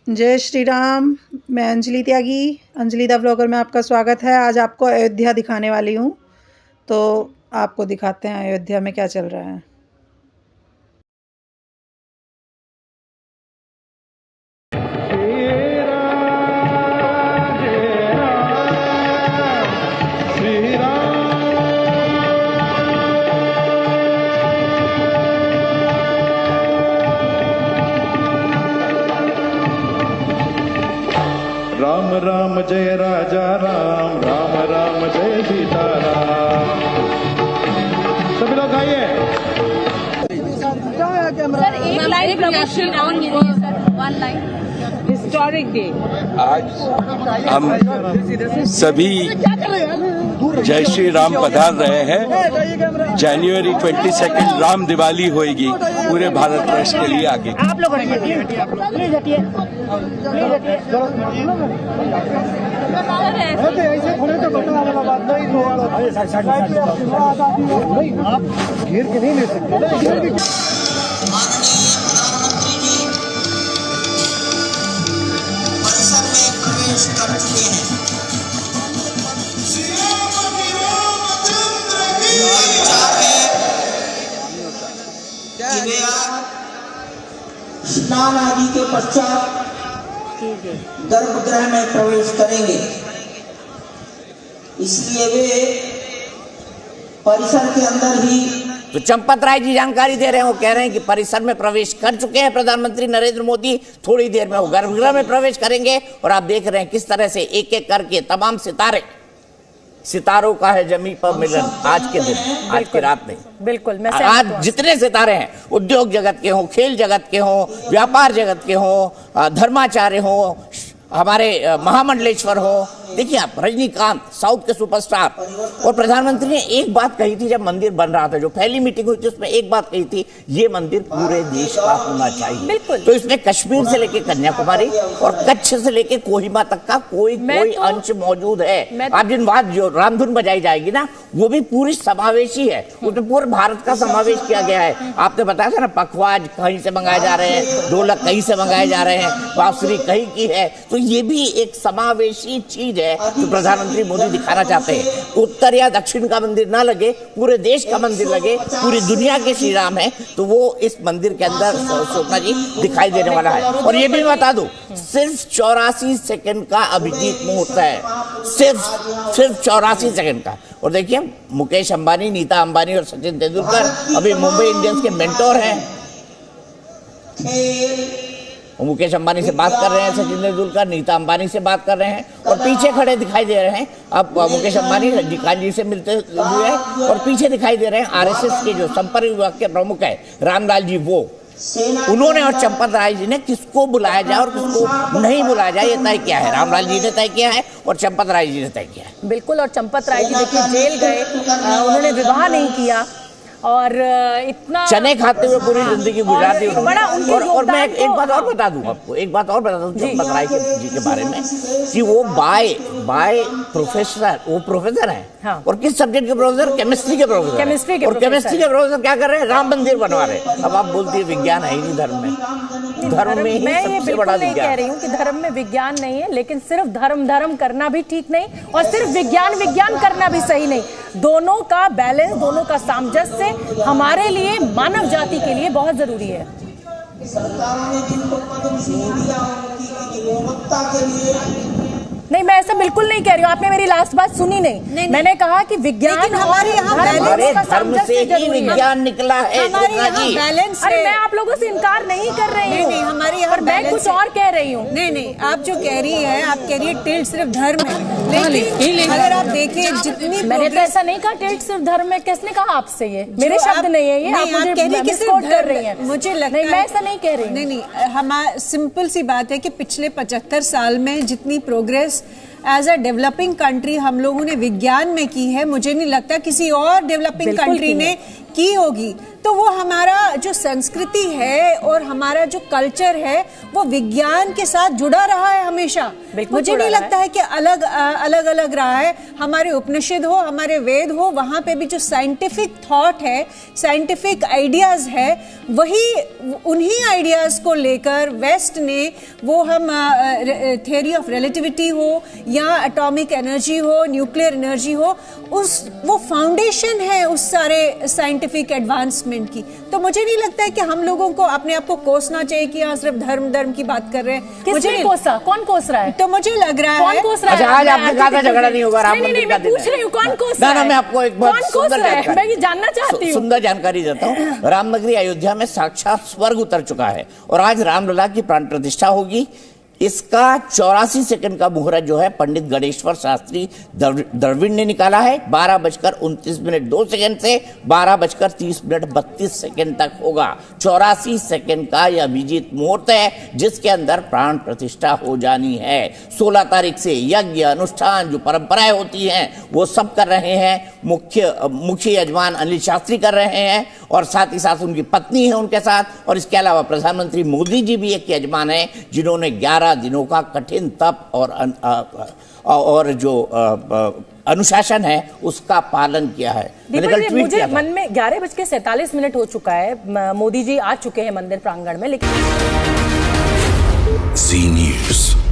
जय श्री राम। मैं अंजलि त्यागी, Anjali the vlogger में आपका स्वागत है। आज आपको अयोध्या दिखाने वाली हूँ, तो आपको दिखाते हैं अयोध्या में क्या चल रहा है। राम राम जय राजा राम, राम राम जय सीताराम। सभी लोग आइए। सर एक line promotion on one line. Historic day. आज हम सभी जय श्री राम पधार रहे हैं। जनवरी 22 राम दिवाली होगी पूरे भारतवर्ष के लिए आगे। आप लोग घेर के नहीं ले सकते। कर चुके हैं। स्नान आदि के पश्चात गर्भगृह में प्रवेश करेंगे, इसलिए वे परिसर के अंदर ही। तो चंपत राय जी जानकारी दे रहे हैं, वो कह रहे हैं कि परिसर में प्रवेश कर चुके हैं प्रधानमंत्री नरेंद्र मोदी। थोड़ी देर में वो गर्भगृह में प्रवेश करेंगे और आप देख रहे हैं किस तरह से एक एक करके तमाम सितारों का है जमीन पर मिलन। आज के दिन, आज की रात नहीं, बिल्कुल आज जितने सितारे हैं, उद्योग जगत के हों, खेल जगत के हों, व्यापार जगत के हों, धर्माचार्य हों, हमारे महामंडलेश्वर हो, देखिए आप रजनीकांत साउथ के सुपरस्टार। और प्रधानमंत्री ने एक बात कही थी जब मंदिर बन रहा था, जो पहली मीटिंग हुई थी उसमें एक बात कही थी, ये मंदिर पूरे देश का होना चाहिए। तो इसमें कश्मीर से लेके कन्याकुमारी और कच्छ से लेके कोहिमा तक का कोई अंश मौजूद है। आप जिन बात जो रामधुन बजाई जाएगी ना, वो भी पूरी समावेशी है, उसमें पूरे भारत का समावेश किया गया है। आपने बताया था ना, पखवाज कहीं से मंगाए जा रहे हैं, ढोलक कहीं से मंगाए जा रहे हैं, बांसुरी कहीं की है। तो ये भी एक समावेशी चीज है जो प्रधानमंत्री मोदी दिखाना चाहते हैं। उत्तर या दक्षिण का मंदिर ना लगे, पूरे देश का मंदिर लगे, पूरी दुनिया के श्री राम है, तो वो इस मंदिर के अंदर शोभना जी दिखाई देने वाला है। और ये भी बता दूं, सिर्फ 84 सेकंड का अभिजीत मुहूर्त है, सिर्फ 84 सेकंड का। और देखिए मुकेश अंबानी, नीता अंबानी और सचिन तेंदुलकर अभी मुंबई इंडियंस के मेंटोर हैं। मुकेश अंबानी से बात कर रहे हैं, सचिन तेंदुलकर नीता अंबानी से बात कर रहे हैं, और पीछे खड़े दिखाई दे रहे हैं अब मुकेश अंबानी रजनीकांत जी से मिलते हुए, और पीछे दिखाई दे रहे हैं आरएसएस के जो संपर्क विभाग के प्रमुख है रामलाल जी, वो उन्होंने और चंपत राय जी ने किसको बुलाया जाए और किसको नहीं बुलाया जाए ये तय किया है। रामलाल जी ने तय किया है और चंपत राय जी ने तय किया है। बिल्कुल। और चंपत राय जी देखिए जेल गए, उन्होंने विवाह नहीं किया और इतना चने खाते हुए पूरी जिंदगी गुजार दी। और मैं एक बात और बता दूं आपको, एक बात और बता दूं चंपत राय जी के बारे में, कि वो बाय प्रोफेसर, वो प्रोफेसर है। हाँ। और किस सब्जेक्ट के प्रोफेसर? केमिस्ट्री के प्रोफेसर। केमिस्ट्री के प्रोफेसर क्या कर रहे हैं? राम मंदिर बनवा रहे हैं। अब आप बोलती है विज्ञान है ही नहीं धर्म में। धर्म में ही सबसे बड़ा विज्ञान। कह रही हूँ कि धर्म में विज्ञान नहीं है, लेकिन सिर्फ धर्म करना भी ठीक नहीं और सिर्फ विज्ञान करना भी सही नहीं। दोनों का बैलेंस, दोनों का सामंजस्य हमारे लिए, मानव जाति के लिए बहुत जरूरी है। सरकारों ने जिनको पद्म दिया उनकी गुणवत्ता के लिए नहीं, मैं ऐसा बिल्कुल नहीं कह रही हूँ। आपने मेरी लास्ट बात सुनी नहीं। मैंने कहा कि विज्ञान हमारे यहाँ धर्म से ही विज्ञान निकला है। अरे मैं आप लोगों से इनकार नहीं कर रही हूँ, हमारे यहाँ मैं कुछ और कह रही हूँ। नहीं, आप जो कह रही है, आप कह रही है टिल्ट सिर्फ धर्म है, लेकिन अगर आप देखें जितनी, मैंने तो ऐसा नहीं कहा टिल्ट सिर्फ धर्म है। किसने कहा आपसे? ये मेरे शब्द नहीं है, ये आप कह रही है सिर्फ कर रही है। मुझे लगता है मैं ऐसा नहीं कह रही। नहीं, हमारा सिंपल सी बात है कि पिछले 75 साल में जितनी progress as a developing country हम लोगों ने विज्ञान में की है, मुझे नहीं लगता किसी और डेवलपिंग कंट्री ने की होगी, तो वो हमारा जो संस्कृति है और हमारा जो कल्चर है वो विज्ञान के साथ जुड़ा रहा है हमेशा। मुझे नहीं लगता है कि अलग अलग रहा है। हमारे उपनिषद हो, हमारे वेद हो, वहां पे भी जो साइंटिफिक थॉट है, साइंटिफिक आइडियाज है, वही उन्हीं आइडियाज को लेकर वेस्ट ने वो हम थियरी ऑफ रिलेटिविटी हो या एटॉमिक एनर्जी हो, न्यूक्लियर एनर्जी हो, वो फाउंडेशन है उस सारे साइंटिफिक एडवांसमेंट की। तो मुझे नहीं लगता है कि हम लोगों को अपने आप को कोसना चाहिए कि यहाँ सिर्फ धर्म की बात कर रहे हैं। किसने कोसा? कौन कोस रहा है? तो मुझे लग रहा कौन है कोस रहा है? अच्छा, आज आपने कहा था झगड़ा नहीं होगा, राम मंदिर का दिन है। पूछ रही हूँ कौन कोस रहा है? ना, मैं आपको एक बहुत सुंदर जानकारी, मैं ये जानना चाहती हूँ। सुंदर जानकारी देता हूँ। रामनगरी अयोध्या में साक्षात स्वर्ग उतर चुका है और आज रामलला की प्राण प्रतिष्ठा होगी। इसका 84 सेकंड का मुहूर्त जो है पंडित गणेश्वर शास्त्री द्रविड़ ने निकाला है। 12:29 से 12:30 तक होगा। 84 सेकंड का यह अभिजीत मुहूर्त है जिसके अंदर प्राण प्रतिष्ठा हो जानी है। 16 तारीख से यज्ञ अनुष्ठान जो परंपराएं होती हैं वो सब कर रहे हैं। मुख्य यजमान अनिल शास्त्री कर रहे हैं और साथ ही साथ उनकी पत्नी है उनके साथ। और इसके अलावा प्रधानमंत्री मोदी जी भी एक यजमान है जिन्होंने 11 दिनों का कठिन तप और जो अनुशासन है उसका पालन किया है। मैंने कल ट्वीट मुझे किया था। मन में 11:47 हो चुका है। मोदी जी आ चुके हैं मंदिर प्रांगण में, लेकिन जी न्यूज़।